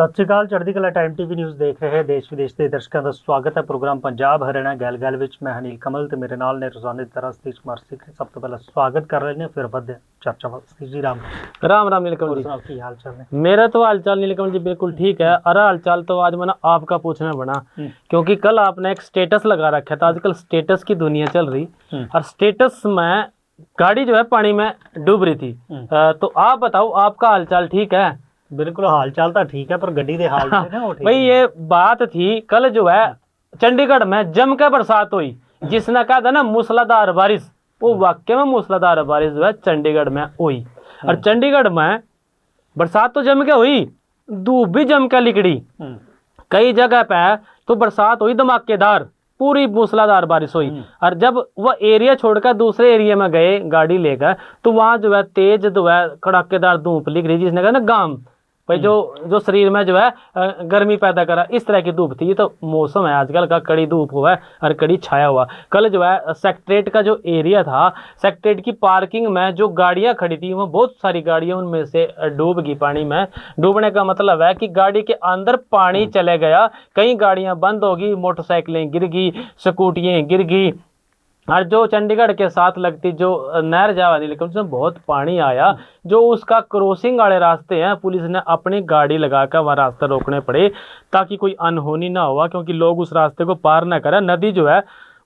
ਸਤਿ ਸ਼੍ਰੀ ਅਕਾਲ। ਚੜ੍ਹਦੀ ਕਲਾ ਟਾਈਮ ਟੀਵੀ ਨਿਊਜ਼ ਦੇਖ ਰਹੇ ਦੇਸ਼ ਵਿਦੇਸ਼ ਦੇ ਦਰਸ਼ਕਾਂ ਦਾ ਸਵਾਗਤ ਹੈ। ਪ੍ਰੋਗਰਾਮ ਪੰਜਾਬ ਹਰਿਆਣਾ ਗੱਲ ਵਿੱਚ ਮੈਂ ਹਨੀਲ ਕਮਲ ਤੇ ਮੇਰੇ ਨਾਲ ਨੇ ਰੋਜ਼ਾਨਾ ਦੀ ਤਰ੍ਹਾਂ ਸਤੀਸ਼ ਕੁਮਾਰ ਸਿੱਖ। ਸਭ ਤੋਂ ਪਹਿਲਾਂ ਸਵਾगत कर रहे हैं, फिर बढ़ते चर्चा वास्ते जी। राम राम राम नीलकमल जी, की हाल चाल है? मेरा तो हाल चाल नीलकमल जी बिल्कुल ठीक है। अरे हाल चाल तो आज मैंने आपका पूछना बना क्योंकि कल आपने एक स्टेटस लगा रखा था। आजकल स्टेटस की दुनिया चल रही और स्टेटस में गाड़ी जो है पानी में डूब रही थी। तो आप बताओ आपका हाल चाल ठीक है? बिल्कुल हाल चाल तो ठीक है पर गड्डी दे हाल ना वो ठीक भाई ये बात थी कल जो है चंडीगढ़ में जम के बरसात हुई, जिसने कहा था ना मूसलाधार बारिश, वो वाकई में मूसलाधार बारिश जो है चंडीगढ़ में हुई। और चंडीगढ़ में बरसात तो जम के हुई, धूप भी जम के निकली। कई जगह पे तो बरसात हुई धमाकेदार, पूरी मूसलाधार बारिश हुई। और जब वह एरिया छोड़कर दूसरे एरिया में गए गाड़ी लेकर तो वहां जो है तेज जो है कड़ाकेदार धूप लिख रही, जिसने कहा ना गाम भाई जो शरीर में जो है गर्मी पैदा करा, इस तरह की धूप थी। ये तो मौसम है आजकल का, कड़ी धूप हुआ है और कड़ी छाया हुआ। कल जो है सेक्रेटरेट का जो एरिया था, सेक्रेटरेट की पार्किंग में जो गाड़ियां खड़ी थी वो बहुत सारी गाड़ियां उनमें से डूब गई पानी में। डूबने का मतलब है कि गाड़ी के अंदर पानी चले गया, कई गाड़ियां बंद हो गई, मोटरसाइकिलें गिर गई, स्कूटियां गिर गई। और जो चंडीगढ़ के साथ लगती जो नहर जावानी लेकिन उसमें बहुत पानी आया, जो उसका क्रॉसिंग वाले रास्ते हैं पुलिस ने अपनी गाड़ी लगाकर वहाँ रास्ते रोकने पड़े ताकि कोई अनहोनी ना हुआ, क्योंकि लोग उस रास्ते को पार ना करें। नदी जो है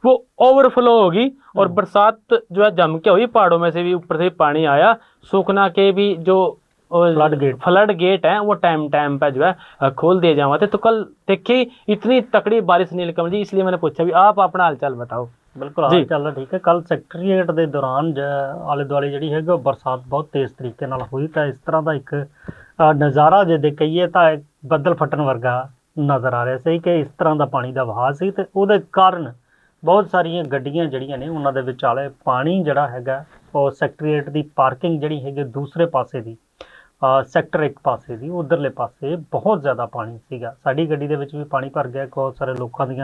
वो ओवरफ्लो होगी और बरसात जो है जम के हुई, पहाड़ों में से भी ऊपर से पानी आया। सूखना के भी जो फ्लड गेट है वो टाइम टाइम पे जो है खोल दिए जाते थे। तो कल देखिए इतनी तकड़ी बारिश नीलकमल जी, इसलिए मैंने पूछा भी आप अपना हालचाल बताओ। बिल्कुल हाल चाल ठीक है। कल सैक्रेटरीएट के दौरान आले दुआले जी है बरसात बहुत तेज़ तरीके हुई, तो इस तरह का एक नज़ारा जे कहीए तो बदल फटन वर्गा नज़र आ रहा से कि इस तरह का पानी का वहाव से वो कारण बहुत सारिया गड्डियां जड़ियां ने उन्होंने विचाले पानी जड़ा है और सैक्रेटरीएट की पार्किंग जी है दूसरे पासे की सैक्टर एक पासे की उधरले पासे बहुत ज़्यादा पानी सीगा। साडी गड्डी दे विच भी पानी भर गया। बहुत सारे लोगों दी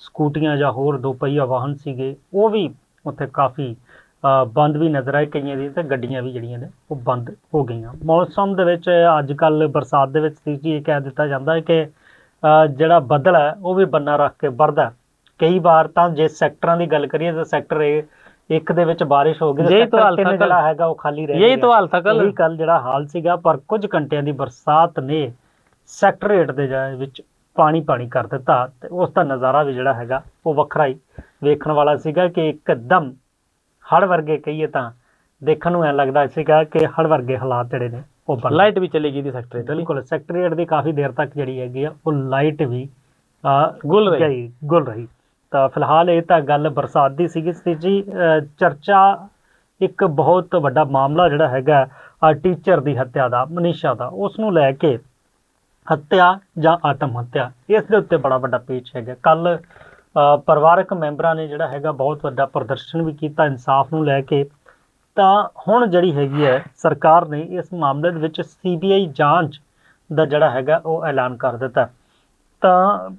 स्कूटियां या होर दो पहिया वाहन सीगे वो भी उत्थे काफ़ी बंद भी नज़र आए, कईयां दी ते गड्डियां भी जड़ियां ने वो बंद हो गई। मौसम दे विच अजकल बरसात दे विच ये कह दिता जाता है कि जिहड़ा बदल है वो भी बन्ना रख के बढ़दा। कई बार तो जे सैक्टरां दी गल करिए तो सैक्टर एक दे विच बारिश हो गई, यही तो हाल था जिहड़ा हैगा वो खाली रह यही तो हाल था कल जिहड़ा हाल सीगा। पर कुछ घंटियां दी बरसात ने सैक्टरेट दे विच पानी पानी कर दिता ते उसका नज़ारा भी जिहड़ा हैगा वो वखरा ही वेखण वाला सीगा कि एकदम हड़ वर्गे कहिए तां देखण नूं ऐ लगदा सीगा कि हड़ वर्गे हालात जिहड़े ने वो बन। लाइट भी चली गई थी सैक्टरेट, बिल्कुल सैक्टरेट दी काफ़ी देर तक जिहड़ी हैगी वो लाइट भी गुल रही। तो फिलहाल ये तो गल बरसात की सी जी। चर्चा एक बहुत वड्डा मामला जिहड़ा हैगा टीचर की हत्या का, मनीषा का, उसनूं लैके हत्या जां आत्म हत्या, इस दे उत्ते बड़ा वड्डा पेच है। कल परिवारक मैंबरां ने जिहड़ा हैगा बहुत वड्डा प्रदर्शन भी किया इंसाफ नूं लैके। तो हुण जिहड़ी हैगी है सरकार ने इस मामले दे विच CBI जांच दा जिहड़ा हैगा वो ऐलान कर दिता। तो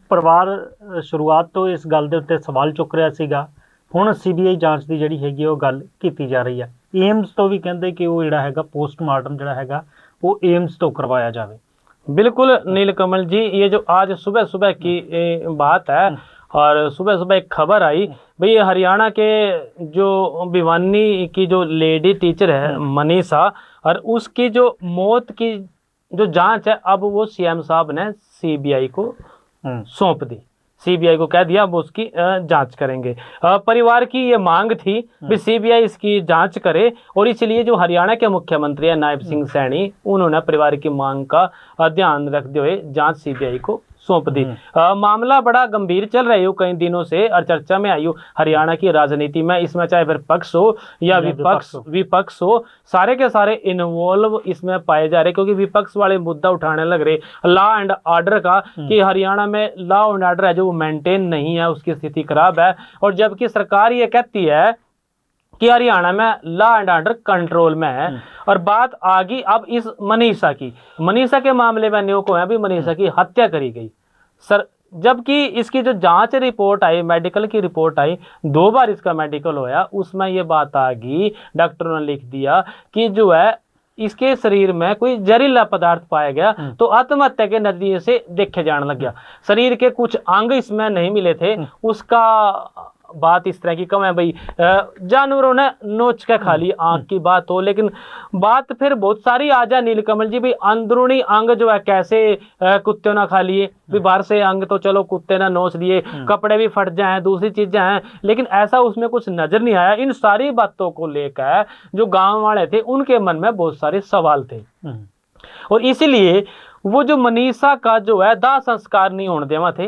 परिवार शुरुआत तो इस गल के उत्ते सवाल चुक रहा सीगा। हुण CBI जांच की जिहड़ी हैगी वो गल की जा रही है। एम्स तो भी कहते कि वो जिहड़ा हैगा पोस्टमार्टम जिहड़ा हैगा वो एम्स तो करवाया जाए। बिल्कुल नीलकमल जी, ये जो आज सुबह सुबह की बात है और सुबह सुबह एक खबर आई भाई हरियाणा के जो भिवानी की जो लेडी टीचर है मनीषा, और उसकी जो मौत की जो जांच है अब वो CM साहब ने CBI को सौंप दी। CBI को कह दिया अब उसकी जांच करेंगे। परिवार की ये मांग थी कि CBI इसकी जांच करे और इसलिए जो हरियाणा के मुख्यमंत्री है नायब सिंह सैनी, उन्होंने परिवार की मांग का ध्यान रखते हुए जांच CBI को सौंप दी। मामला बड़ा गंभीर चल रहा है कई दिनों से और चर्चा में आई हरियाणा की राजनीति में। इसमें चाहे फिर पक्ष हो या विपक्ष हो, सारे के सारे इन्वॉल्व इसमें पाए जा रहे, क्योंकि विपक्ष वाले मुद्दा उठाने लग रहे लॉ एंड ऑर्डर का कि हरियाणा में लॉ एंड ऑर्डर है जो वो मेंटेन नहीं है, उसकी स्थिति खराब है। और जबकि सरकार ये कहती है कि हरियाणा में लॉ एंड ऑर्डर कंट्रोल में है। और बात आ गई अब इस मनीषा के मामले में न्यू को है भी मनीषा की हत्या करी गई सर, जबकि इसकी जो जांच रिपोर्ट आई, मेडिकल की रिपोर्ट आई, 2 बार इसका मेडिकल होया, उसमें ये बात आ गई, डॉक्टरों ने लिख दिया कि जो है इसके शरीर में कोई जहरीला पदार्थ पाया गया तो आत्महत्या के नजरिए से देखे जाने लग गया। शरीर के कुछ अंग इसमें नहीं मिले थे, उसका बात इस तरह की कम है भाई, जानवरों ने नोच के खा ली, आंख की बात हो। लेकिन बात फिर बहुत सारी आ जा नीलकमल जी, भाई अंदरूनी अंग जो है कैसे कुत्ते ना खा लिए, भी बाहर से अंग तो चलो कुत्ते ने नोच लिए, कपड़े भी फट जाए, दूसरी चीजें हैं, लेकिन ऐसा उसमें कुछ नजर नहीं आया। इन सारी बातों को लेकर जो गांव वाले थे उनके मन में बहुत सारे सवाल थे, और इसीलिए वो जो मनीषा का जो है दाह संस्कार नहीं होने देवा थे।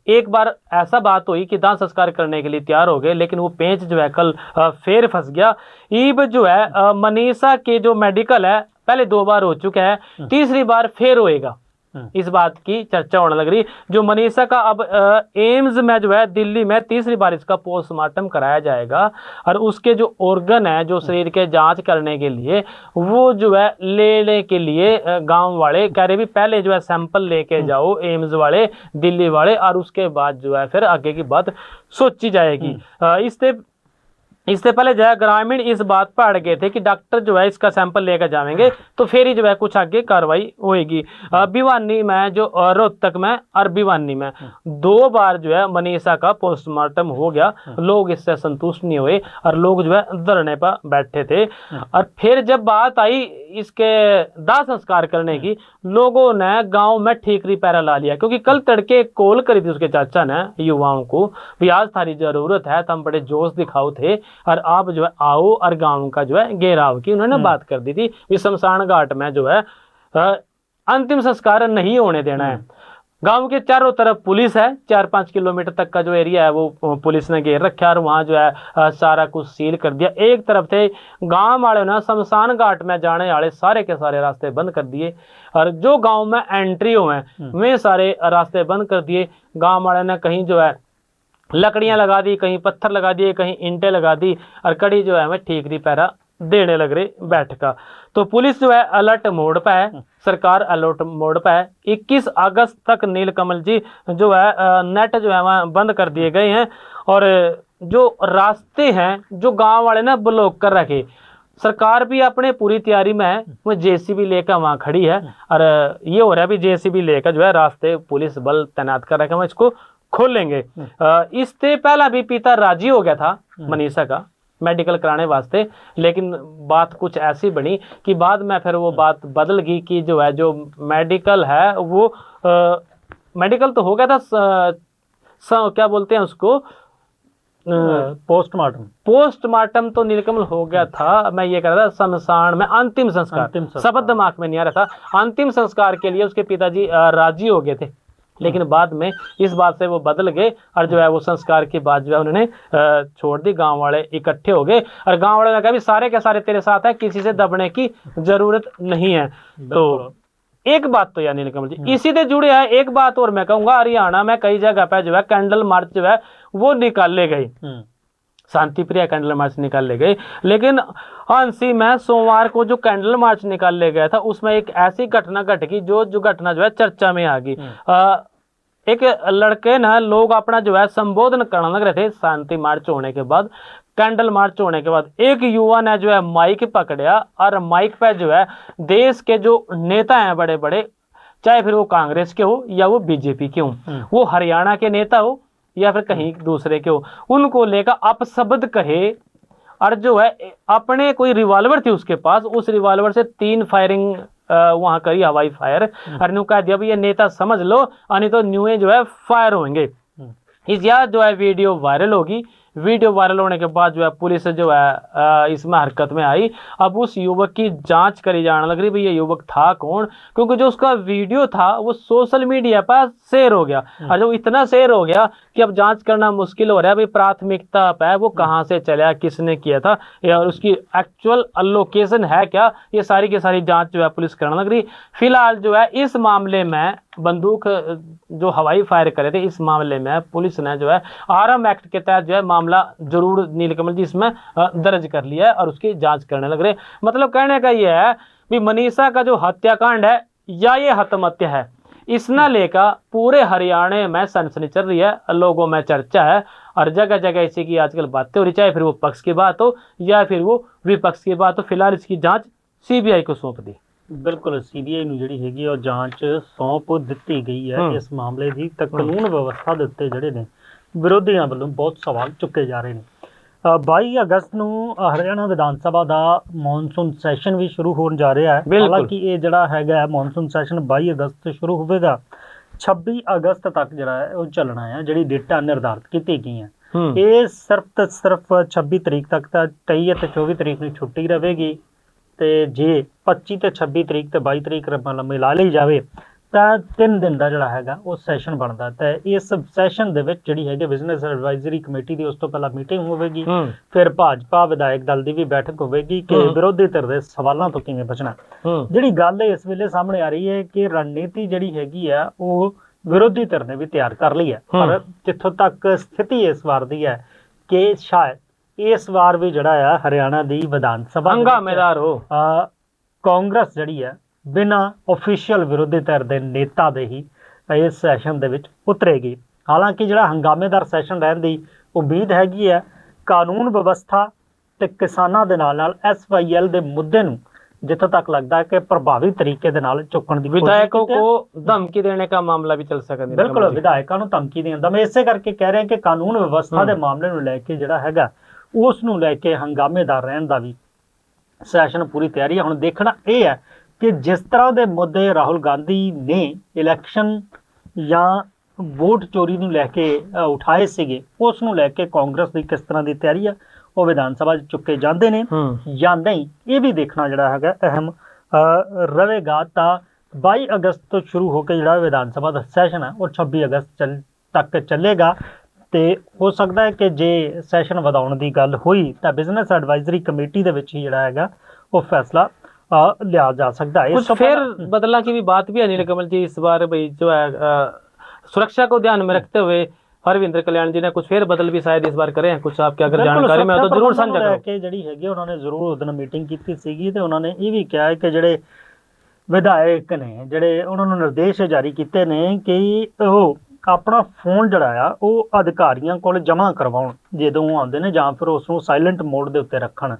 एक बार ऐसा बात हुई कि दाह संस्कार करने के लिए तैयार हो गए, लेकिन वो पेंच जो है कल फेर फंस गया। ईब जो है मनीषा के जो मेडिकल है पहले 2 बार हो चुका है, तीसरी बार फेर होएगा। इस बात की चर्चा होने लग रही। जो मनीषा का अब एम्स में जो है दिल्ली में तीसरी बार इसका पोस्टमार्टम कराया जाएगा, और उसके जो ऑर्गन है जो शरीर के जांच करने के लिए वो जो है लेने के लिए गांव वाले कह रहे भी पहले जो है सैंपल लेके जाओ एम्स वाले दिल्ली वाले, और उसके बाद जो है फिर आगे की बात सोची जाएगी। इससे पहले जो है ग्रामीण इस बात पर अड़ गए थे कि डॉक्टर जो है इसका सैंपल लेकर जाएंगे तो फिर ही जो है कुछ आगे कार्रवाई होगी। भिवानी में जो रोहतक में और भिवानी में 2 बार जो है मनीषा का पोस्टमार्टम हो गया, लोग इससे संतुष्ट नहीं हुए और लोग जो है धरने पर बैठे थे। और फिर जब बात आई इसके दाह संस्कार करने की, लोगों ने गांव में ठीकरी पैरा ला लिया, क्योंकि कल तड़के कॉल करी थी उसके चाचा ने युवाओं को भी आज थारी जरूरत है, तुम बड़े जोश दिखाओ थे और आप जो है आओ, और गांव का जो है घेराव की उन्होंने बात कर दी थी। इस शमशान घाट में जो है अंतिम संस्कार नहीं होने देना है। गांव के चारों तरफ पुलिस है, 4-5 किलोमीटर तक का जो एरिया है वो पुलिस ने घेर रखा, और वहां जो है सारा कुछ सील कर दिया। एक तरफ थे गांव वाले ना शमशान घाट में जाने वाले सारे के सारे रास्ते बंद कर दिए, और जो गांव में एंट्री हुए वे सारे रास्ते बंद कर दिए। गांव वाले ने कहीं जो है लकड़ियां लगा दी, कहीं पत्थर लगा दिए, कहीं ईंटें लगा दी, और कड़ी जो है हमें ठीकरी पैरा देने लग रहे बैठका। तो पुलिस जो है अलर्ट मोड पे है, सरकार अलर्ट मोड पे है। 21 अगस्त तक नीलकमल जी जो है नेट जो है वहाँ बंद कर दिए गए हैं, और जो रास्ते हैं जो गांव वाले ने ब्लॉक कर रखे, सरकार भी अपने पूरी तैयारी में है, वो जेसीबी लेकर वहाँ खड़ी है, और ये हो रहा है भी जेसीबी लेकर जो है रास्ते पुलिस बल तैनात कर रखे, हम इसको खोलेंगे। इससे पहला भी पिता राजी हो गया था मनीषा का मेडिकल कराने वास्ते, लेकिन बात कुछ ऐसी बनी कि बाद में फिर वो बात बदल गई कि जो है जो मेडिकल है वो मेडिकल तो हो गया था, क्या बोलते हैं उसको, पोस्टमार्टम तो नीलकमल हो गया था। मैं ये कह रहा था शमशान में अंतिम संस्कार शब्द दिमाग में नहीं आ रहा था। अंतिम संस्कार के लिए उसके पिताजी राजी हो गए थे, लेकिन बाद में इस बात से वो बदल गए, और जो है वो संस्कार के बाद जो है उन्होंने छोड़ दी। गांव वाले इकट्ठे हो गए, और गांव वाले ने कहा भी सारे के सारे तेरे साथ है, किसी से दबने की जरूरत नहीं है। तो एक बात तो यार नीलकमल जी इसी से जुड़े है। एक बात और मैं कहूंगा, हरियाणा में कई जगह पे जो है कैंडल मार्च जो है वो निकाले गए, शांति प्रिय कैंडल मार्च निकाले गए। लेकिन हांसी में सोमवार को जो कैंडल मार्च निकाले गया था उसमें एक ऐसी घटना घट गई जो घटना जो है चर्चा में आ गई। एक लड़के ना लोग अपना जो है संबोधन करने लग रहे थे शांति मार्च होने के बाद, कैंडल मार्च होने के बाद एक युवा ने जो है माइक पकड़ा, और माइक पे जो है देश के जो नेता हैं बड़े बड़े, चाहे फिर वो कांग्रेस के हो या वो बीजेपी के हो, वो हरियाणा के नेता हो या फिर कहीं दूसरे के हो, उनको लेकर अपशब्द कहे, और जो है अपने कोई रिवॉल्वर थी उसके पास, उस रिवॉल्वर से 3 फायरिंग वहां करी, हवाई फायर, और न्यू कह दिया भी ये नेता समझ लो, नहीं तो न्यू जो है फायर होंगे। इस यार जो है वीडियो वायरल होगी। वीडियो वायरल होने के बाद जो है पुलिस जो है इसमें हरकत में आई। अब उस युवक की जांच करी जाने लग रही, भाई ये युवक था कौन, क्योंकि जो उसका वीडियो था वो सोशल मीडिया पर शेयर हो गया, और जो इतना शेयर हो गया कि अब जांच करना मुश्किल हो रहा है भाई प्राथमिकता पे वो कहाँ से चला, किसने किया था, या उसकी एक्चुअल लोकेशन है क्या, ये सारी की सारी जांच जो है पुलिस करने लग रही। फिलहाल जो है इस मामले में बंदूक जो हवाई फायर करे थे, इस मामले में पुलिस ने जो है आरम एक्ट के तहत जो है मामला जरूर नीलकमल जी इसमें दर्ज कर लिया है, और उसकी जांच करने लग रहे। मतलब कहने का ये है कि मनीषा का जो हत्याकांड है या ये आत्महत्या है, इसना लेकर पूरे हरियाणा में सनसनी चल रही है, लोगों में चर्चा है, और जगह जगह इसी की आजकल बातें हो रही, चाहे फिर वो पक्ष की बात हो या फिर वो विपक्ष की बात हो। फिलहाल इसकी जांच सीबीआई को सौंप दी। ਬਿਲਕੁਲ ਸੀਬੀਆਈ ਨੂੰ ਜਿਹੜੀ ਹੈਗੀ ਆ ਉਹ ਜਾਂਚ ਸੌਂਪ ਦਿੱਤੀ ਗਈ ਹੈ ਹਮ। ਇਸ ਮਾਮਲੇ ਦੀ। ਤਾਂ ਕਾਨੂੰਨ ਵਿਵਸਥਾ ਦੇ ਉੱਤੇ ਜਿਹੜੇ ਨੇ ਵਿਰੋਧੀਆਂ ਵੱਲੋਂ ਬਹੁਤ ਸਵਾਲ ਚੁੱਕੇ ਜਾ ਰਹੇ ਨੇ। 22 ਅਗਸਤ ਨੂੰ ਹਰਿਆਣਾ ਵਿਧਾਨ ਸਭਾ ਦਾ ਮੌਨਸੂਨ ਸੈਸ਼ਨ ਵੀ ਸ਼ੁਰੂ ਹੋਣ ਜਾ ਰਿਹਾ ਹੈ। ਬਿਲਕੁਲ। ਹਾਲਾਂਕਿ ਇਹ ਜਿਹੜਾ ਹੈਗਾ ਮੌਨਸੂਨ ਸੈਸ਼ਨ 22 ਅਗਸਤ ਤੋਂ ਸ਼ੁਰੂ ਹੋਵੇਗਾ, 26 ਅਗਸਤ ਤੱਕ ਜਿਹੜਾ ਹੈ ਉਹ ਚੱਲਣਾ ਹੈ। ਜਿਹੜੀ ਡੇਟਾਂ ਨਿਰਧਾਰਿਤ ਕੀਤੀ ਗਈਆਂ ਇਹ ਸਿਰਫ ਤੇ ਸਿਰਫ 26 ਤਰੀਕ ਤੱਕ, ਤਾਂ 23 ਅਤੇ 24 ਤਰੀਕ ਨੂੰ ਛੁੱਟੀ ਰਹੇਗੀ। ਤੇ ਜੇ 25 ਤੇ 26 ਤਰੀਕ ਤੇ 22 ਤਰੀਕ ਮਿਲਾ ਲਈ ਜਾਵੇ ਤਾਂ 3 ਦਿਨ ਦਾ ਜਿਹੜਾ ਹੈਗਾ ਉਹ ਸੈਸ਼ਨ ਬਣਦਾ। ਤਾਂ ਇਸ ਸੈਸ਼ਨ ਦੇ ਵਿੱਚ ਜਿਹੜੀ ਹੈਗੀ ਬਿਜ਼ਨਸ ਐਡਵਾਈਜ਼ਰੀ ਕਮੇਟੀ ਦੀ ਉਸ ਤੋਂ ਪਹਿਲਾਂ ਮੀਟਿੰਗ ਹੋਵੇਗੀ, ਫਿਰ ਭਾਜਪਾ ਵਿਧਾਇਕ ਦਲ ਦੀ ਵੀ ਬੈਠਕ ਹੋਵੇਗੀ ਕਿ ਵਿਰੋਧੀ ਧਿਰ ਦੇ ਸਵਾਲਾਂ ਤੋਂ ਕਿਵੇਂ ਬਚਣਾ। ਜਿਹੜੀ ਗੱਲ ਇਸ ਵੇਲੇ ਸਾਹਮਣੇ ਆ ਰਹੀ ਹੈ ਕਿ ਰਣਨੀਤੀ ਜਿਹੜੀ ਹੈਗੀ ਆ ਉਹ ਵਿਰੋਧੀ ਧਿਰ ਨੇ ਵੀ ਤਿਆਰ ਕਰ ਲਈ ਹੈ, ਪਰ ਜਿੱਥੋਂ ਤੱਕ ਸਥਿਤੀ ਇਸ ਵਾਰ ਦੀ ਹੈ ਕਿ ਸ਼ਾਇਦ ਇਸ ਵਾਰ ਵੀ ਜਿਹੜਾ ਆ ਹਰਿਆਣਾ ਦੀ ਵਿਧਾਨ ਸਭਾ ਹੰਗਾਮੇਦਾਰ ਹੋ ਕਾਂਗਰਸ ਜਿਹੜੀ ਹੈ ਬਿਨਾਂ ਆਫੀਸ਼ੀਅਲ ਵਿਰੋਧੀ ਧਿਰ ਦੇ ਨੇਤਾ ਦੇ ਹੀ ਇਸ ਸੈਸ਼ਨ ਦੇ ਵਿੱਚ ਉਤਰੇਗੀ। ਹਾਲਾਂਕਿ ਜਿਹੜਾ ਹੰਗਾਮੇਦਾਰ ਸੈਸ਼ਨ ਰਹਿਣ ਦੀ ਉਮੀਦ ਹੈਗੀ ਹੈ। ਕਾਨੂੰਨ ਵਿਵਸਥਾ ਤੇ ਕਿਸਾਨਾਂ ਦੇ ਨਾਲ SYL ਦੇ ਮੁੱਦੇ ਨੂੰ ਜਿੱਥੋਂ तक लगता है कि प्रभावी तरीके दे नाल चुकण दी विधायकों को धमकी देने का मामला भी चल सकता है। बिल्कुल विधायकों ਨੂੰ ਧਮਕੀ ਦੇਣ ਦਾ। ਮੈਂ ਇਸੇ ਕਰਕੇ ਕਹਿ ਰਿਹਾ ਕਿ ਕਾਨੂੰਨ ਵਿਵਸਥਾ ਦੇ ਮਾਮਲੇ ਨੂੰ ਲੈ ਕੇ ਜਿਹੜਾ ਹੈਗਾ ਉਸ ਨੂੰ ਲੈ ਕੇ ਹੰਗਾਮੇਦਾਰ ਰਹਿਣ ਦਾ ਵੀ ਸੈਸ਼ਨ ਪੂਰੀ ਤਿਆਰੀ ਹੈ। ਹੁਣ ਦੇਖਣਾ ਇਹ ਹੈ ਕਿ ਜਿਸ ਤਰ੍ਹਾਂ ਦੇ ਮੁੱਦੇ ਰਾਹੁਲ ਗਾਂਧੀ ਨੇ ਇਲੈਕਸ਼ਨ ਜਾਂ ਵੋਟ ਚੋਰੀ ਨੂੰ ਲੈ ਕੇ ਉਠਾਏ ਸੀਗੇ, ਉਸ ਨੂੰ ਲੈ ਕੇ ਕਾਂਗਰਸ ਦੀ ਕਿਸ ਤਰ੍ਹਾਂ ਦੀ ਤਿਆਰੀ ਆ ਉਹ ਵਿਧਾਨ ਸਭਾ 'ਚ ਚੁੱਕੇ ਜਾਂਦੇ ਨੇ ਜਾਂ ਨਹੀਂ, ਇਹ ਵੀ ਦੇਖਣਾ ਜਿਹੜਾ ਹੈਗਾ ਅਹਿਮ ਰਹੇਗਾ। ਤਾਂ 22 ਅਗਸਤ ਤੋਂ ਸ਼ੁਰੂ ਹੋ ਕੇ ਜਿਹੜਾ ਵਿਧਾਨ ਸਭਾ ਦਾ ਸੈਸ਼ਨ ਹੈ ਉਹ 26 ਅਗਸਤ ਤੱਕ ਚੱਲੇਗਾ। ਤੇ ਹੋ ਸਕਦਾ ਹੈ ਕਿ ਜੇ ਸੈਸ਼ਨ ਵਧਾਉਣ ਦੀ ਗੱਲ ਹੋਈ ਤਾਂ ਬਿਜ਼ਨਸ ਐਡਵਾਈਜ਼ਰੀ ਕਮੇਟੀ ਦੇ ਵਿੱਚ ਹੀ ਜਿਹੜਾ ਹੈਗਾ ਉਹ फैसला लिया जा सकता है। कुछ फिर बदला की भी बात भी है नील कमल जी इस बार भाई जो है सुरक्षा को ध्यान में रखते हुए हरविंदर कल्याण जी ने कुछ फिर बदल भी शायद इस बार करे हैं। कुछ आपके अगर जानकारी में तो जरूर साझा करो कि ਜਿਹੜੀ ਹੈਗੀ ਉਹਨਾਂ ਨੇ ਜ਼ਰੂਰ ਉਹਦਨ ਮੀਟਿੰਗ ਕੀਤੀ ਸੀਗੀ ਤੇ ਉਹਨਾਂ ਨੇ ਇਹ ਵੀ ਕਿਹਾ ਕਿ ਜਿਹੜੇ ਵਿਧਾਇਕ ਨੇ ਜਿਹੜੇ ਉਹਨਾਂ ਨੂੰ ਨਿਰਦੇਸ਼ ਜਾਰੀ ਕੀਤੇ ਨੇ ਕਿ ਉਹ ਆਪਣਾ ਫੋਨ ਜਿਹੜਾ ਆ ਉਹ ਅਧਿਕਾਰੀਆਂ ਕੋਲ ਜਮ੍ਹਾਂ ਕਰਵਾਉਣ ਜਦੋਂ ਆਉਂਦੇ ਨੇ ਜਾਂ ਫਿਰ ਉਸ ਨੂੰ ਸਾਇਲੈਂਟ ਮੋਡ ਦੇ ਉੱਤੇ ਰੱਖਣ।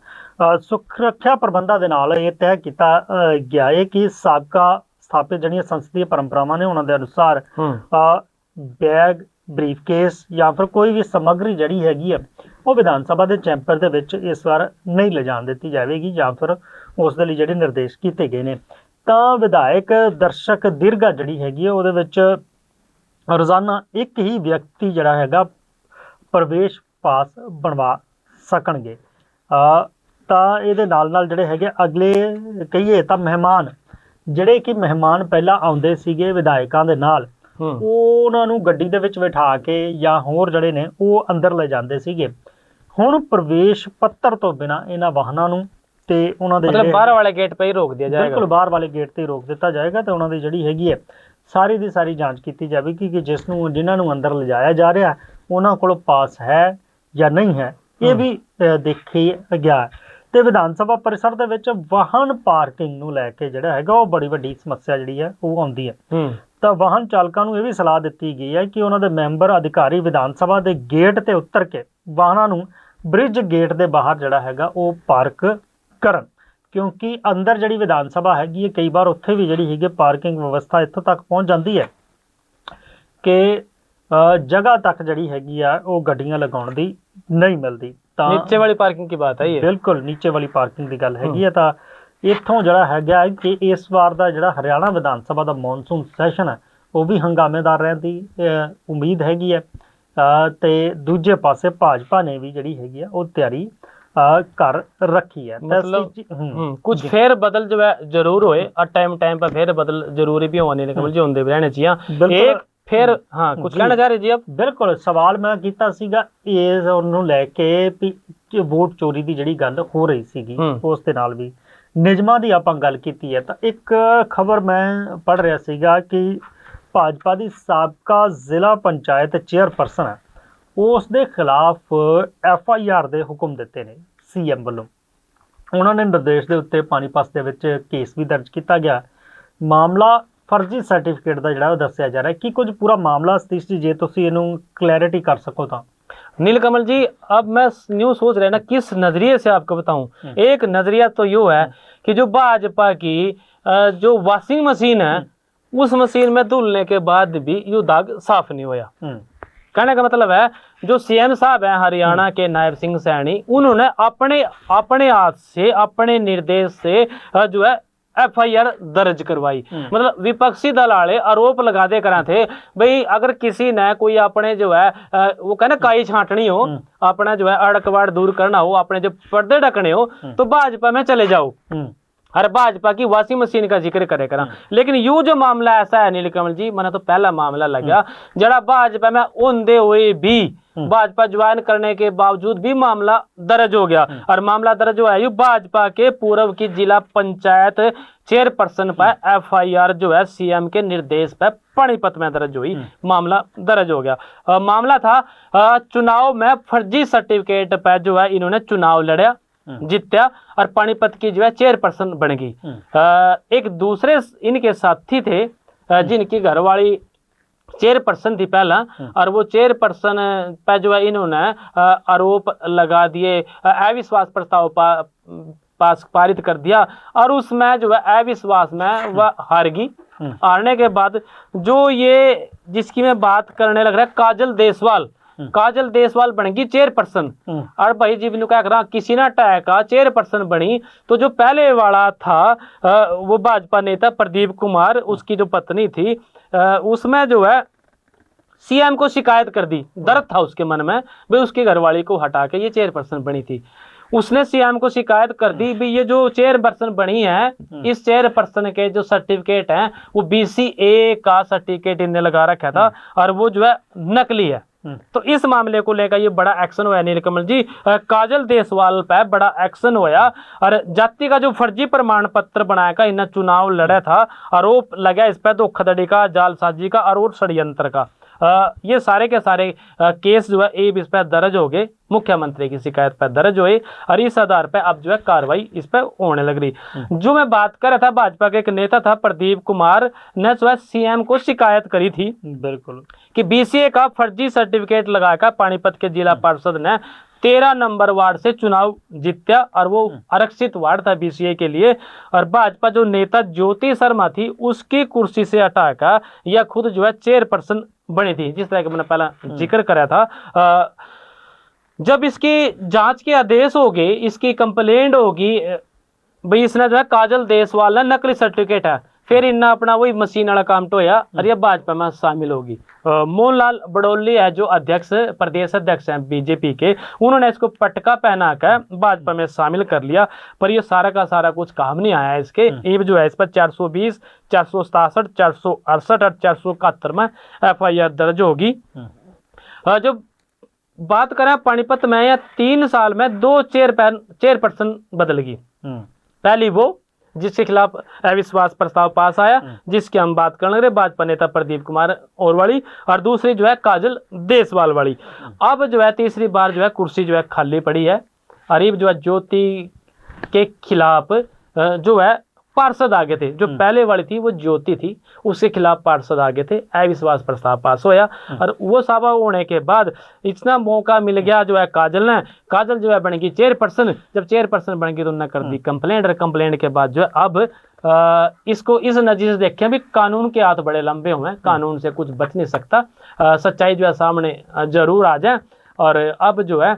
ਸੁਰੱਖਿਆ ਪ੍ਰਬੰਧਾਂ ਦੇ ਨਾਲ ਇਹ ਤੈਅ ਕੀਤਾ ਗਿਆ ਹੈ ਕਿ ਸਾਬਕਾ ਸਥਾਪਿਤ ਜਿਹੜੀਆਂ ਸੰਸਦੀ ਪਰੰਪਰਾਵਾਂ ਨੇ ਉਹਨਾਂ ਦੇ ਅਨੁਸਾਰ ਬੈਗ, ਬਰੀਫਕੇਸ ਜਾਂ ਫਿਰ ਕੋਈ ਵੀ ਸਮੱਗਰੀ ਜਿਹੜੀ ਹੈਗੀ ਆ ਉਹ ਵਿਧਾਨ ਸਭਾ ਦੇ ਚੈਂਬਰ ਦੇ ਵਿੱਚ ਇਸ ਵਾਰ ਨਹੀਂ ਲਿਜਾਣ ਦਿੱਤੀ ਜਾਵੇਗੀ ਜਾਂ ਫਿਰ ਉਸ ਦੇ ਲਈ ਜਿਹੜੇ ਨਿਰਦੇਸ਼ ਕੀਤੇ ਗਏ ਨੇ। ਤਾਂ ਵਿਧਾਇਕ ਦਰਸ਼ਕ ਦੀਰਘਾ ਜਿਹੜੀ ਹੈਗੀ ਆ ਉਹਦੇ ਵਿੱਚ ਰੋਜ਼ਾਨਾ ਇੱਕ ਹੀ ਵਿਅਕਤੀ ਜਿਹੜਾ ਹੈਗਾ ਪ੍ਰਵੇਸ਼ ਪਾਸ ਬਣਵਾ ਸਕਣਗੇ। ਤਾਂ ਇਹਦੇ ਨਾਲ ਜਿਹੜੇ ਹੈਗੇ ਅਗਲੇ ਕਹੀਏ ਤਾਂ ਮਹਿਮਾਨ ਜਿਹੜੇ ਕਿ ਮਹਿਮਾਨ ਪਹਿਲਾਂ ਆਉਂਦੇ ਸੀਗੇ ਵਿਧਾਇਕਾਂ ਦੇ ਨਾਲ, ਉਹਨਾਂ ਨੂੰ ਗੱਡੀ ਦੇ ਵਿੱਚ ਬਿਠਾ ਕੇ ਜਾਂ ਹੋਰ ਜਿਹੜੇ ਨੇ ਉਹ ਅੰਦਰ ਲੈ ਜਾਂਦੇ ਸੀਗੇ। ਹੁਣ ਪ੍ਰਵੇਸ਼ ਪੱਤਰ ਤੋਂ ਬਿਨਾਂ ਇਹਨਾਂ ਵਾਹਨਾਂ ਨੂੰ ਤੇ ਉਹਨਾਂ ਦੇ ਮਤਲਬ ਬਾਹਰ ਵਾਲੇ ਗੇਟ 'ਤੇ ਹੀ ਰੋਕ ਦਿਆ ਜਾਏਗਾ। ਬਿਲਕੁਲ ਬਾਹਰ ਵਾਲੇ ਗੇਟ 'ਤੇ ਹੀ ਰੋਕ ਦਿੱਤਾ ਜਾਏਗਾ ਤੇ ਉਹਨਾਂ ਦੀ ਜਿਹੜੀ ਹੈਗੀ ਹੈ ਸਾਰੀ ਦੀ ਸਾਰੀ ਜਾਂਚ ਕੀਤੀ ਜਾਵੇਗੀ ਕਿ ਜਿਨ੍ਹਾਂ ਨੂੰ ਅੰਦਰ ਲਿਜਾਇਆ ਜਾ ਰਿਹਾ ਉਹਨਾਂ ਕੋਲ ਪਾਸ ਹੈ ਜਾਂ ਨਹੀਂ ਹੈ, ਇਹ ਵੀ ਦੇਖਿਆ ਗਿਆ। ਤੇ ਵਿਧਾਨ ਸਭਾ ਪਰਿਸਰ ਦੇ ਵਿੱਚ ਵਾਹਨ ਪਾਰਕਿੰਗ ਨੂੰ ਲੈ ਕੇ ਜਿਹੜਾ ਹੈਗਾ ਉਹ ਬੜੀ ਵੱਡੀ ਸਮੱਸਿਆ ਜਿਹੜੀ ਹੈ ਉਹ ਆਉਂਦੀ ਹੈ। ਤਾਂ ਵਾਹਨ ਚਾਲਕਾਂ ਨੂੰ ਇਹ ਵੀ ਸਲਾਹ ਦਿੱਤੀ ਗਈ ਹੈ ਕਿ ਉਹਨਾਂ ਦੇ ਮੈਂਬਰ ਅਧਿਕਾਰੀ ਵਿਧਾਨ ਸਭਾ ਦੇ ਗੇਟ ਤੇ ਉਤਰ ਕੇ ਵਾਹਨਾਂ ਨੂੰ ਬ੍ਰਿਜ ਗੇਟ ਦੇ ਬਾਹਰ ਜਿਹੜਾ ਹੈਗਾ ਉਹ ਪਾਰਕ ਕਰਨ, ਕਿਉਂਕਿ ਅੰਦਰ ਜਿਹੜੀ ਵਿਧਾਨ ਸਭਾ ਹੈਗੀ ਹੈ ਕਈ ਵਾਰ ਉੱਥੇ ਵੀ ਜਿਹੜੀ ਹੈਗੀ ਪਾਰਕਿੰਗ ਵਿਵਸਥਾ ਇੱਥੋਂ ਤੱਕ ਪਹੁੰਚ ਜਾਂਦੀ ਹੈ ਕਿ ਜਗ੍ਹਾ ਤੱਕ ਜਿਹੜੀ ਹੈਗੀ ਆ ਉਹ ਗੱਡੀਆਂ ਲਗਾਉਣ ਦੀ ਨਹੀਂ ਮਿਲਦੀ। ਤਾਂ ਨੀਚੇ ਵਾਲੀ ਪਾਰਕਿੰਗ ਦੀ ਬਾਤ ਹੈ ਇਹ, ਬਿਲਕੁਲ ਨੀਚੇ ਵਾਲੀ ਪਾਰਕਿੰਗ ਦੀ ਗੱਲ ਹੈਗੀ ਆ। ਤਾਂ ਇੱਥੋਂ ਜਿਹੜਾ ਹੈਗਾ ਕਿ ਇਸ ਵਾਰ ਦਾ ਜਿਹੜਾ ਹਰਿਆਣਾ ਵਿਧਾਨ ਸਭਾ ਦਾ ਮੌਨਸੂਨ ਸੈਸ਼ਨ ਹੈ ਉਹ ਵੀ ਹੰਗਾਮੇਦਾਰ ਰਹਿਣ ਦੀ ਉਮੀਦ ਹੈਗੀ ਹੈ। ਤੇ ਦੂਜੇ ਪਾਸੇ ਭਾਜਪਾ ਨੇ ਵੀ ਜਿਹੜੀ ਹੈਗੀ ਆ ਉਹ ਤਿਆਰੀ कर रखी है। मतलब कुछ फेर बदल जो है जरूर होए और टाइम पर फेर बदल जरूरी भी होने कमल जी होंदे रहने चाहिए। एक फिर हाँ कुछ कहना चाह रहे जी आप? बिल्कुल सवाल मैं कीता सीगा इस ਉਹਨੂੰ ਲੈ ਕੇ ਵੋਟ ਚੋਰੀ ਦੀ ਜਿਹੜੀ ਗੱਲ ਹੋ ਰਹੀ ਸੀਗੀ ਉਸ ਦੇ ਨਾਲ ਵੀ ਨਿਯਮਾਂ ਦੀ ਆਪਾਂ ਗੱਲ ਕੀਤੀ ਹੈ। ਤਾਂ ਇੱਕ ਖਬਰ ਮੈਂ ਪੜ੍ਹ ਰਿਹਾ ਸੀਗਾ ਕਿ ਭਾਜਪਾ ਦੀ ਸਾਬਕਾ ਜ਼ਿਲ੍ਹਾ ਪੰਚਾਇਤ ਚੇਅਰਪਰਸਨ ਹੈ ਉਸ ਦੇ ਖਿਲਾਫ FIR ਦੇ ਹੁਕਮ ਦਿੱਤੇ ਨੇ CM ਵੱਲੋਂ। ਉਹਨਾਂ ਨੇ ਨਿਰਦੇਸ਼ ਦੇ ਉੱਤੇ ਪਾਣੀਪਤ ਦੇ ਵਿੱਚ ਕੇਸ ਵੀ ਦਰਜ ਕੀਤਾ ਗਿਆ। ਮਾਮਲਾ ਫਰਜ਼ੀ ਸਰਟੀਫਿਕੇਟ ਦਾ ਜਿਹੜਾ ਉਹ ਦੱਸਿਆ ਜਾ ਰਿਹਾ ਕਿ ਕੁਝ ਪੂਰਾ ਮਾਮਲਾ ਸਤੀਸ਼ ਜੀ ਜੇ ਤੁਸੀਂ ਇਹਨੂੰ ਕਲੈਰਿਟੀ ਕਰ ਸਕੋ ਤਾਂ नीलकमल जी, अब मैं न्यू सोच रहे ना किस नजरिए से आपको बताऊं। एक नजरिया तो यो है कि जो भाजपा की जो वॉशिंग मशीन है, उस मशीन में धुलने के बाद भी यो दाग साफ नहीं होया। कहने का मतलब है जो सीएम साहब हैं हरियाणा के नायब सिंह सैनी, उन्होंने अपने अपने हाथ से अपने निर्देश से जो है एफआईआर दर्ज करवाई। मतलब विपक्षी दल वाले आरोप लगा दे करा थे भाई अगर किसी ने कोई अपने जो है वो कहना काई छांटनी हो, अपना जो है अड़कवाड़ दूर करना हो, अपने जो पर्दे ढकने हो, तो भाजपा में चले जाओ और भाजपा की वॉशिंग मशीन का जिक्र करे करा। लेकिन यू जो मामला ऐसा है नीलकमल जी, मैंने तो पहला मामला लगा जरा भाजपा में ओंधे हुए भी भाजपा ज्वाइन करने के बावजूद भी मामला दर्ज हो गया। और मामला दर्ज हुआ है भाजपा के पूर्व की जिला पंचायत चेयरपर्सन पर एफआईआर जो है सीएम के निर्देश पर पानीपत में दर्ज हुई, मामला दर्ज हो गया। मामला था चुनाव में फर्जी सर्टिफिकेट पर जो है इन्होंने चुनाव लड़ा, जीत्या और पानीपत की जो है चेयरपर्सन बन गई। एक दूसरे इनके साथी थे जिनकी घरवाली चेयरपर्सन थी पहला, और वो चेयरपर्सन पे जो है इन्होंने आरोप लगा दिए, अविश्वास प्रस्ताव पास पारित कर दिया और उसमें जो है अविश्वास में वह हार गई। हारने के बाद जो ये जिसकी मैं बात करने लग रहा है काजल देसवाल बनेगी चेयरपर्सन। और भाई जी क्या करा किसी ना टाइम का चेयरपर्सन बनी, तो जो पहले वाला था वो भाजपा नेता प्रदीप कुमार, उसकी जो पत्नी थी उसमें जो है सीएम को शिकायत कर दी। दर्द था उसके मन में भाई उसकी घरवाली को हटा के ये चेयरपर्सन बनी थी। उसने सीएम को शिकायत कर दी भी ये जो चेयरपर्सन बनी है, इस चेयरपर्सन के जो सर्टिफिकेट हैं वो बीसीए का सर्टिफिकेट इन्हें लगा रखा था और वो जो है नकली है। तो इस मामले को लेकर ये बड़ा एक्शन हुआ नीलकमल जी, काजल देसवाल पे बड़ा एक्शन हुआ और जाति का जो फर्जी प्रमाण पत्र बनाया का इन्हें चुनाव लड़ा था, आरोप लगा इस पर धोखाधड़ी का, जालसाजी का और षड्यंत्र का। ये सारे के सारे केस जो है इस पर दर्ज हो गए, मुख्यमंत्री की शिकायत पर दर्ज हुए और इस आधार पर अब जो है कार्रवाई इस पर होने लग रही। जो मैं बात कर रहा था भाजपा के एक नेता था प्रदीप कुमार ने जो है सीएम को शिकायत करी थी बिल्कुल कि बीसीए का फर्जी सर्टिफिकेट लगाकर पानीपत के जिला पार्षद ने 13 नंबर वार्ड से चुनाव जीत्या और वो आरक्षित वार्ड था बीसीए के लिए। और भाजपा जो नेता ज्योति शर्मा थी उसकी कुर्सी से हटाकर यह खुद जो है चेयरपर्सन बनी थी, जिस तरह का मैंने पहला जिक्र करा था। जब इसकी जांच के आदेश हो गए, इसकी कंप्लेंट होगी भाई इसने जो है काजल देसवाल ने नकली सर्टिफिकेट है, फिर इन्ना अपना वही मशीन वाला काम टोया और ये भाजपा में शामिल होगी। मोहनलाल बड़ौली है जो अध्यक्ष प्रदेश अध्यक्ष हैं बीजेपी के, उन्होंने इसको पटका पहना कर भाजपा में शामिल कर लिया, पर ये सारा का सारा कुछ काम नहीं आया इसके। ये जो है इस पर 420, 467, 468 और 471 में एफआईआर दर्ज होगी। जो बात करें पानीपत में या 3 साल में 2 चेयरपर्सन बदल गई। पहली वो जिसके खिलाफ अविश्वास प्रस्ताव पास आया, जिसकी हम बात करने लगे भाजपा नेता प्रदीप कुमार और वाली, और दूसरी जो है काजल देसवाल वाली। अब जो है तीसरी बार जो है कुर्सी जो है खाली पड़ी है और ये जो है ज्योति के खिलाफ जो है पार्षद आगे थे। जो पहले वाली थी वो ज्योति थी, उसके खिलाफ पार्षद आगे थे, अविश्वास प्रस्ताव पास होया और वो सभा होने के बाद इतना मौका मिल गया जो है काजल जो है बनेगी चेयरपर्सन। जब चेयरपर्सन बनेगी तो उन्होंने कर दी कंप्लेंट और कंप्लेंट के बाद जो है अब इसको इस नजरिए से देखें भी कानून के हाथ बड़े लंबे हुए हैं, कानून से कुछ बच नहीं सकता, सच्चाई जो है सामने जरूर आ जाए। और अब जो है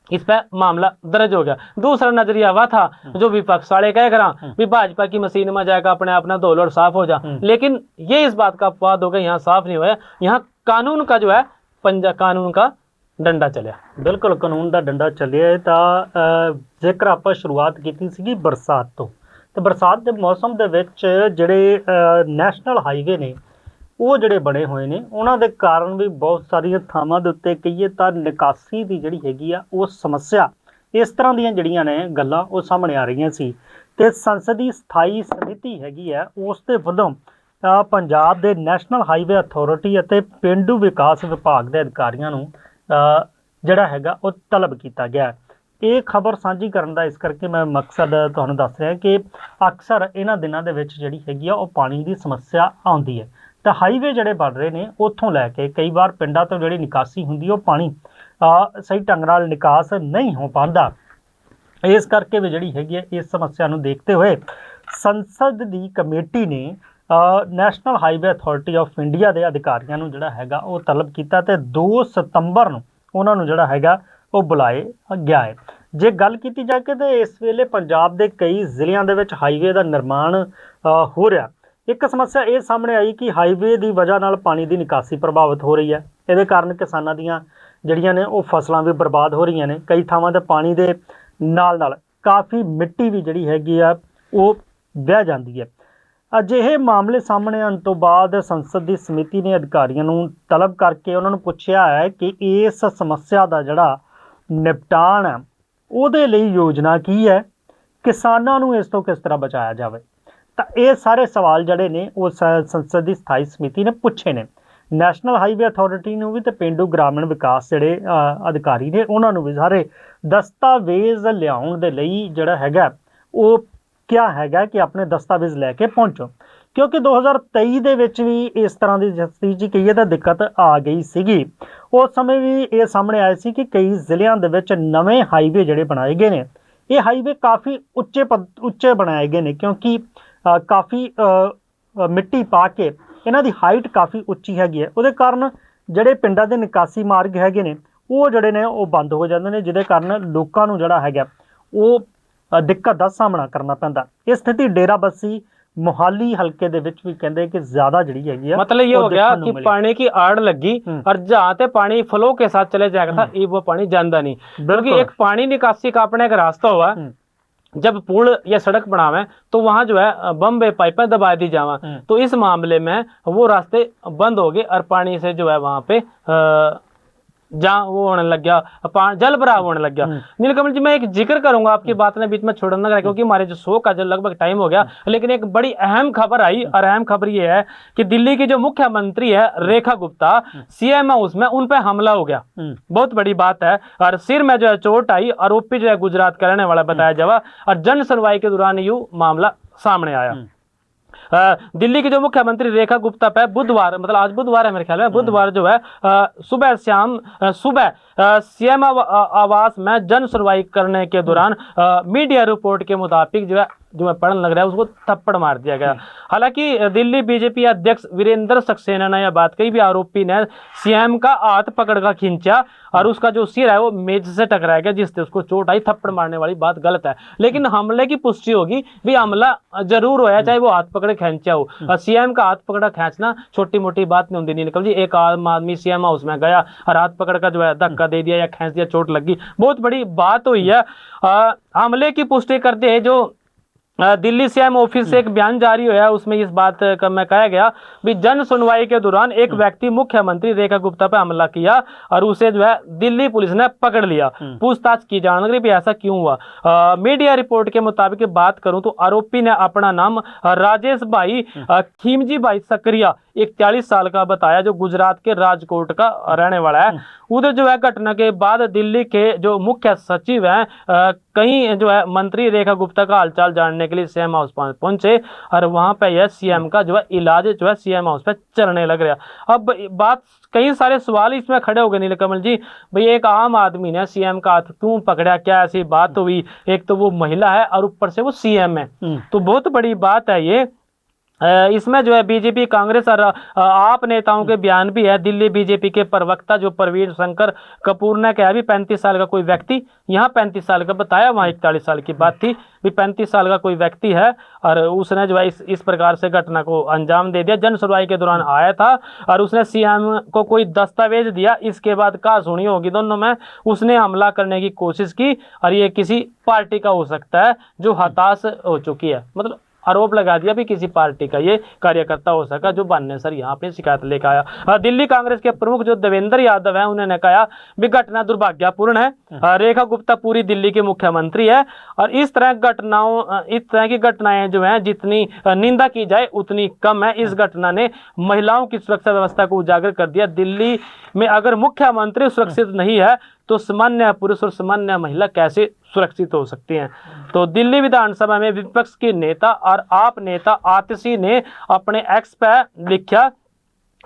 इस पर मामला दर्ज हो गया। दूसरा नजरिया हुआ था जो विपक्ष वाले कह करा भी भाजपा की मशीन में जाएगा अपने अपना धोल और साफ हो जा, लेकिन ये इस बात का अपवाद हो गया, यहाँ साफ नहीं हुआ, यहाँ कानून का जो है पंजा कानून का डंडा चलिया। बिल्कुल कानून का डंडा चलिया। तो जेकर आप शुरुआत की सी बरसात तो बरसात के मौसम के जोड़े नैशनल हाईवे ने वो जोड़े बने हुए ने उन्होंने कारण भी बहुत सारिया थावां दे उत्ते कहीए तां निकासी की जिहड़ी हैगी आ वो समस्या इस तरह दी जिहड़ियां ने गल्लां वो सामने आ रही सी। ते संसदी स्थाई समिति हैगी आ उस दे वल्लों पंजाब दे नैशनल हाईवे अथॉरिटी अते पेंडू विकास विभाग के अधिकारियों नूं जिहड़ा हैगा वो तलब किया गया। ये खबर साझी करन दा इस करके मैं मकसद तुहानूं दस रहा कि अक्सर इन्हां दिनां दे विच जिहड़ी हैगी आ वो पानी की समस्या आउंदी है। तो हाईवे जोड़े बन रहे हैं उत्थों लैके कई बार पिंडा तो जी निकासी होंगी वो पानी ਸਹੀ ਢੰਗ ਨਾਲ ਨਿਕਾਸ ਨਹੀਂ ਹੋ ਪਾਉਂਦਾ। ਇਸ ਕਰਕੇ ਵੀ ਜਿਹੜੀ ਹੈਗੀ ਹੈ ਇਸ ਸਮੱਸਿਆ ਨੂੰ ਦੇਖਦੇ ਹੋਏ ਸੰਸਦ ਦੀ ਕਮੇਟੀ ਨੇ national highway authority of India ਦੇ ਅਧਿਕਾਰੀਆਂ ਨੂੰ ਜਿਹੜਾ ਹੈਗਾ ਉਹ ਤਲਬ ਕੀਤਾ ਤੇ 2 ਸਤੰਬਰ ਨੂੰ ਉਹਨਾਂ ਨੂੰ ਜਿਹੜਾ ਹੈਗਾ ਉਹ ਬੁਲਾਏ ਗਿਆ ਹੈ। ਜੇ ਗੱਲ ਕੀਤੀ ਜਾਏ ਤਾਂ ਇਸ ਵੇਲੇ ਪੰਜਾਬ ਦੇ ਕਈ ਜ਼ਿਲ੍ਹਿਆਂ ਦੇ ਵਿੱਚ ਹਾਈਵੇ ਦਾ ਨਿਰਮਾਣ ਹੋ ਰਿਹਾ। ਇੱਕ ਸਮੱਸਿਆ ਇਹ ਸਾਹਮਣੇ ਆਈ ਕਿ ਹਾਈਵੇ ਦੀ ਵਜ੍ਹਾ ਨਾਲ ਪਾਣੀ ਦੀ ਨਿਕਾਸੀ ਪ੍ਰਭਾਵਿਤ ਹੋ ਰਹੀ ਹੈ। ਇਹਦੇ ਕਾਰਨ ਕਿਸਾਨਾਂ ਦੀਆਂ ਜਿਹੜੀਆਂ ਨੇ ਉਹ ਫਸਲਾਂ ਵੀ ਬਰਬਾਦ ਹੋ ਰਹੀਆਂ ਨੇ। ਕਈ ਥਾਵਾਂ 'ਤੇ ਪਾਣੀ ਦੇ ਨਾਲ ਕਾਫੀ ਮਿੱਟੀ ਵੀ ਜਿਹੜੀ ਹੈਗੀ ਆ ਉਹ ਵਹਿ ਜਾਂਦੀ ਹੈ। ਅਜਿਹੇ ਮਾਮਲੇ ਸਾਹਮਣੇ ਆਉਣ ਤੋਂ ਬਾਅਦ ਸੰਸਦ ਦੀ ਸਮਿਤੀ ਨੇ ਅਧਿਕਾਰੀਆਂ ਨੂੰ ਤਲਬ ਕਰਕੇ ਉਹਨਾਂ ਨੂੰ ਪੁੱਛਿਆ ਹੈ ਕਿ ਇਸ ਸਮੱਸਿਆ ਦਾ ਜਿਹੜਾ ਨਿਪਟਾਨ ਹੈ ਉਹਦੇ ਲਈ ਯੋਜਨਾ ਕੀ ਹੈ, ਕਿਸਾਨਾਂ ਨੂੰ ਇਸ ਤੋਂ ਕਿਸ ਤਰ੍ਹਾਂ ਬਚਾਇਆ ਜਾਵੇ। ਤਾਂ ਇਹ ਸਾਰੇ ਸਵਾਲ ਜਿਹੜੇ ਨੇ ਉਹ ਸੰਸਦ ਦੀ ਸਥਾਈ ਸਮਿਤੀ ਨੇ ਪੁੱਛੇ ਨੇ। ਨੈਸ਼ਨਲ ਹਾਈਵੇ ਅਥਾਰਟੀ ਨੂੰ ਵੀ ਤੇ ਪੇਂਡੂ ਗ੍ਰਾਮੀਣ ਵਿਕਾਸ ਜਿਹੜੇ ਅਧਿਕਾਰੀ ਨੇ ਉਹਨਾਂ ਨੂੰ ਵੀ ਸਾਰੇ ਦਸਤਾਵੇਜ਼ ਲਿਆਉਣ ਦੇ ਲਈ ਜਿਹੜਾ ਹੈਗਾ ਉਹ ਕਿਹਾ ਹੈਗਾ ਕਿ ਆਪਣੇ ਦਸਤਾਵੇਜ਼ ਲੈ ਕੇ ਪਹੁੰਚੋ, ਕਿਉਂਕਿ 2023 ਦੇ ਵਿੱਚ ਵੀ ਇਸ ਤਰ੍ਹਾਂ ਦੀ ਸਥਿਤੀ 'ਚ ਕਹੀਏ ਤਾਂ ਦਿੱਕਤ ਆ ਗਈ ਸੀਗੀ। ਉਸ ਸਮੇਂ ਵੀ ਇਹ ਸਾਹਮਣੇ ਆਇਆ ਸੀ ਕਿ ਕਈ ਜ਼ਿਲ੍ਹਿਆਂ ਦੇ ਵਿੱਚ ਨਵੇਂ ਹਾਈਵੇ ਜਿਹੜੇ ਬਣਾਏ ਗਏ ਨੇ, ਇਹ ਹਾਈਵੇ ਕਾਫੀ ਉੱਚੇ ਬਣਾਏ ਗਏ ਨੇ, ਕਿਉਂਕਿ ਕਾਫੀ ਮਿੱਟੀ ਪਾ ਕੇ ਇਹਨਾਂ ਦੀ ਹਾਈਟ ਕਾਫੀ ਉੱਚੀ ਹੈਗੀ ਹੈ। ਉਹਦੇ ਕਾਰਨ ਜਿਹੜੇ ਪਿੰਡਾਂ ਦੇ ਨਿਕਾਸੀ ਮਾਰਗ ਹੈਗੇ ਨੇ ਉਹ ਜਿਹੜੇ ਨੇ ਉਹ ਬੰਦ ਹੋ ਜਾਂਦੇ ਨੇ, ਜਿਹਦੇ ਕਾਰਨ ਲੋਕਾਂ ਨੂੰ ਜਿਹੜਾ ਹੈਗਾ ਉਹ ਦਿੱਕਤ ਦਾ ਸਾਹਮਣਾ ਕਰਨਾ ਪੈਂਦਾ। ਇਹ ਸਥਿਤੀ ਡੇਰਾਬੱਸੀ मोहाली हल्के दे विच भी कहते कि ज्यादा जिहड़ी हैगी है। मतलब ये हो गया कि पानी की आड़ लगी और जहाँ ते पानी फ्लो के साथ चले जाएगा था ये वो पानी जाता नहीं, क्योंकि एक पानी निकासी का अपने एक रास्ता हुआ। जब पुल या सड़क बनावे तो वहां जो है बम्बे पाइपें दबा दी जावा, तो इस मामले में वो रास्ते बंद हो गए और पानी से जो है वहां पे जहाँ वो होने लग गया, जल भराव होने लग गया। नीलकमल जी मैं एक जिक्र करूंगा, आपकी बात ने बीच में छोड़ना ना, क्योंकि हमारे जो शो का जो लगभग टाइम हो गया, लेकिन एक बड़ी अहम खबर आई और अहम खबर ये है कि दिल्ली की जो मुख्यमंत्री है रेखा गुप्ता सीएम हाउस में उन पे हमला हो गया। बहुत बड़ी बात है और सिर में जो है चोट आई, आरोपी जो है गुजरात का रहने वाला बताया जावा और जन सुनवाई के दौरान यूं मामला सामने आया। दिल्ली की जो मुख्यमंत्री रेखा गुप्ता पे बुधवार, मतलब आज बुधवार है मेरे ख्याल में, बुधवार जो है सुबह सीएम आवास में जन सुनवाई करने के दौरान मीडिया रिपोर्ट के मुताबिक जो है पढ़ने लग रहा है उसको थप्पड़ मार दिया गया। हालांकि दिल्ली बीजेपी अध्यक्ष वीरेंद्र सक्सेना ने यह बात कही भी आरोपी ने सीएम का हाथ पकड़कर खींचा और उसका जो सिर है वो मेज से टकराया गया, जिससे उसको चोट आई। थप्पड़ मारने वाली बात गलत है, लेकिन हमले की पुष्टि होगी भी हमला जरूर होया, चाहे वो हाथ पकड़े खींचा हो। सीएम का हाथ पकड़ा खींचना छोटी मोटी बात नहीं होती नीलकमल जी। एक आम आदमी सीएम हाउस में गया और हाथ पकड़ कर जो है धक्का दे दिया या खींच दिया, चोट लगी, बहुत बड़ी बात हुई है। हमले की पुष्टि करते हैं जो दिल्ली सीएम ऑफिस से एक बयान जारी हुआ, उसमें इस बात का मैं कहा गया भी जन सुनवाई के दौरान एक व्यक्ति मुख्यमंत्री रेखा गुप्ता पे हमला किया और उसे जो है दिल्ली पुलिस ने पकड़ लिया। पूछताछ की जान लगी भी ऐसा क्यों हुआ। मीडिया रिपोर्ट के मुताबिक बात करूं तो आरोपी ने अपना नाम राजेश भाई खीमजी भाई सकरिया 41 साल का बताया, जो गुजरात के राजकोट का रहने वाला है। उधर जो है घटना के बाद दिल्ली के जो मुख्य सचिव हैं कहीं जो है मंत्री रेखा गुप्ता का हालचाल जानने के लिए सीएम हाउस पहुंचे और वहां पे यह सीएम का जो है इलाज जो है सीएम हाउस पे चलने लग रहा। अब बात कई सारे सवाल इसमें खड़े हो गए नीलकमल जी, भाई एक आम आदमी ने सीएम का हाथ क्यों पकड़ा, क्या ऐसी बात हुई। एक तो वो महिला है और ऊपर से वो सीएम है, तो बहुत बड़ी बात है ये। इसमें जो है बीजेपी कांग्रेस और आप नेताओं के बयान भी है। दिल्ली बीजेपी के प्रवक्ता जो प्रवीण शंकर कपूर ने कहा भी 35 साल का कोई व्यक्ति, यहाँ 35 साल का बताया, वहाँ 41 साल की बात थी, भी 35 साल का कोई व्यक्ति है और उसने जो है इस प्रकार से घटना को अंजाम दे दिया। जन सुनवाई के दौरान आया था और उसने सीएम को कोई दस्तावेज दिया, इसके बाद कहा सुनी होगी दोनों में, उसने हमला करने की कोशिश की और ये किसी पार्टी का हो सकता है जो हताश हो चुकी है। मतलब आरोप लगा दिया भी किसी पार्टी का ये कार्यकर्ता हो सका जो बनने सर यहाँ पे शिकायत लेकर आया। दिल्ली कांग्रेस के प्रमुख जो देवेंद्र यादव हैं उन्होंने कहा भी घटना दुर्भाग्यपूर्ण है। रेखा गुप्ता पूरी दिल्ली के मुख्यमंत्री है और इस तरह की घटनाएं जो हैं जितनी निंदा की जाए उतनी कम है। इस घटना ने महिलाओं की सुरक्षा व्यवस्था को उजागर कर दिया। दिल्ली में अगर मुख्यमंत्री सुरक्षित नहीं है तो सामान्य पुरुष और सामान्य महिला कैसे सुरक्षित हो सकती हैं। तो दिल्ली विधानसभा में विपक्ष के नेता और आप नेता आतिशी ने अपने एक्स पे लिखा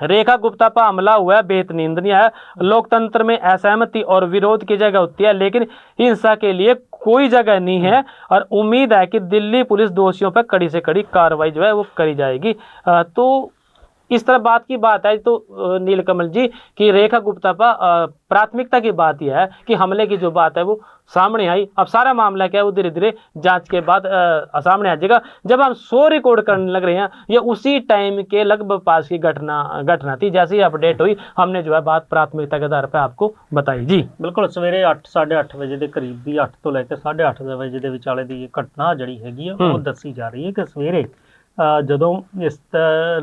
रेखा गुप्ता पर हमला हुआ है, बेहद निंदनीय है। लोकतंत्र में असहमति और विरोध की जगह होती है, लेकिन हिंसा के लिए कोई जगह नहीं है। और उम्मीद है कि दिल्ली पुलिस दोषियों पर कड़ी से कड़ी कार्रवाई जो है वो करी जाएगी। तो इस तरह बात की बात है तो नीलकमल जी कि रेखा गुप्ता पर प्राथमिकता की बात यह है कि हमले की जो बात है वो सामने आई। अब सारा मामला क्या है वो धीरे धीरे जांच के बाद सामने आ जाएगा। जब हम शो रिकॉर्ड करने लग रहे हैं ये उसी टाइम के लगभग पास की घटना थी। जैसे ही अपडेट हुई हमने जो है बात प्राथमिकता के आधार पर आपको बताई जी। ਬਿਲਕੁਲ ਸਵੇਰੇ 8 8:30 ਵਜੇ ਦੇ ਕਰੀਬ ਦੀ 8 ਤੋਂ ਲੈ ਕੇ 8:30 ਵਜੇ ਦੇ ਵਿਚਾਲੇ ਦੀ ਇਹ ਘਟਨਾ ਜਿਹੜੀ ਹੈਗੀ ਆ ਉਹ ਦੱਸੀ ਜਾ ਰਹੀ ਹੈ ਕਿ ਸਵੇਰੇ ਜਦੋਂ ਇਸ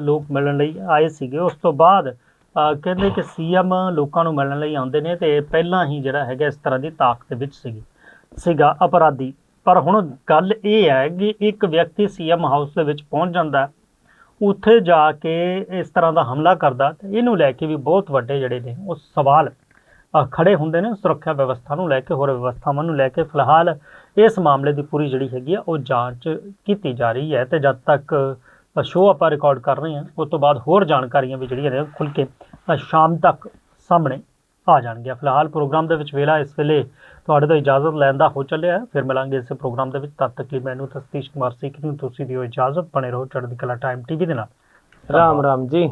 ਲੋਕ ਮਿਲਣ ਲਈ ਆਏ ਸੀਗੇ ਉਸ ਤੋਂ ਬਾਅਦ ਕਹਿੰਦੇ ਕਿ ਸੀਐਮ ਲੋਕਾਂ ਨੂੰ ਮਿਲਣ ਲਈ ਆਉਂਦੇ ਨੇ ਤੇ ਪਹਿਲਾਂ ਹੀ ਜਿਹੜਾ ਹੈਗਾ ਇਸ ਤਰ੍ਹਾਂ ਦੀ ਤਾਕ ਦੇ ਵਿੱਚ ਸੀਗਾ ਅਪਰਾਧੀ। ਪਰ ਹੁਣ ਗੱਲ ਇਹ ਹੈ ਕਿ ਇੱਕ ਵਿਅਕਤੀ ਸੀਐਮ ਹਾਊਸ ਦੇ ਵਿੱਚ ਪਹੁੰਚ ਜਾਂਦਾ, ਉੱਥੇ ਜਾ ਕੇ ਇਸ ਤਰ੍ਹਾਂ ਦਾ ਹਮਲਾ ਕਰਦਾ ਤੇ ਇਹਨੂੰ ਲੈ ਕੇ ਵੀ ਬਹੁਤ ਵੱਡੇ ਜਿਹੜੇ ਨੇ ਉਹ ਸਵਾਲ ਖੜੇ ਹੁੰਦੇ ਨੇ ਸੁਰੱਖਿਆ ਵਿਵਸਥਾ ਨੂੰ ਲੈ ਕੇ, ਹੋਰ ਵਿਵਸਥਾਵਾਂ ਨੂੰ ਲੈ ਕੇ। ਫਿਲਹਾਲ ਇਸ ਮਾਮਲੇ ਦੀ ਪੂਰੀ ਜਿਹੜੀ ਹੈਗੀ ਆ ਉਹ ਜਾਂਚ ਕੀਤੀ ਜਾ ਰਹੀ ਹੈ ਤੇ ਜਦ ਤੱਕ ਸ਼ੋਅ ਆਪਾਂ ਰਿਕਾਰਡ ਕਰ ਰਹੇ ਹਾਂ ਉਸ ਤੋਂ ਬਾਅਦ ਹੋਰ ਜਾਣਕਾਰੀਆਂ ਵੀ ਜਿਹੜੀਆਂ ਨੇ ਖੁੱਲ੍ਹ ਕੇ ਸ਼ਾਮ ਤੱਕ ਸਾਹਮਣੇ ਆ ਜਾਣਗੀਆਂ। ਫਿਲਹਾਲ ਪ੍ਰੋਗਰਾਮ ਦੇ ਵਿੱਚ ਵੇਲਾ ਇਸ ਵੇਲੇ ਤੁਹਾਡੇ ਤੋਂ ਇਜਾਜ਼ਤ ਲੈਣ ਦਾ ਹੋ ਚੱਲਿਆ। ਫਿਰ ਮਿਲਾਂਗੇ ਇਸੇ ਪ੍ਰੋਗਰਾਮ ਦੇ ਵਿੱਚ। ਤਦ ਤੱਕ ਲਈ ਮੈਨੂੰ ਸਤੀਸ਼ ਕੁਮਾਰ ਸਿੱਖ ਨੂੰ ਤੁਸੀਂ ਦਿਓ ਇਜਾਜ਼ਤ। ਬਣੇ ਰਹੋ ਚੜ੍ਹਦੀ ਕਲਾ ਟਾਈਮ ਟੀਵੀ ਦੇ ਨਾਲ। ਰਾਮ ਰਾਮ ਜੀ।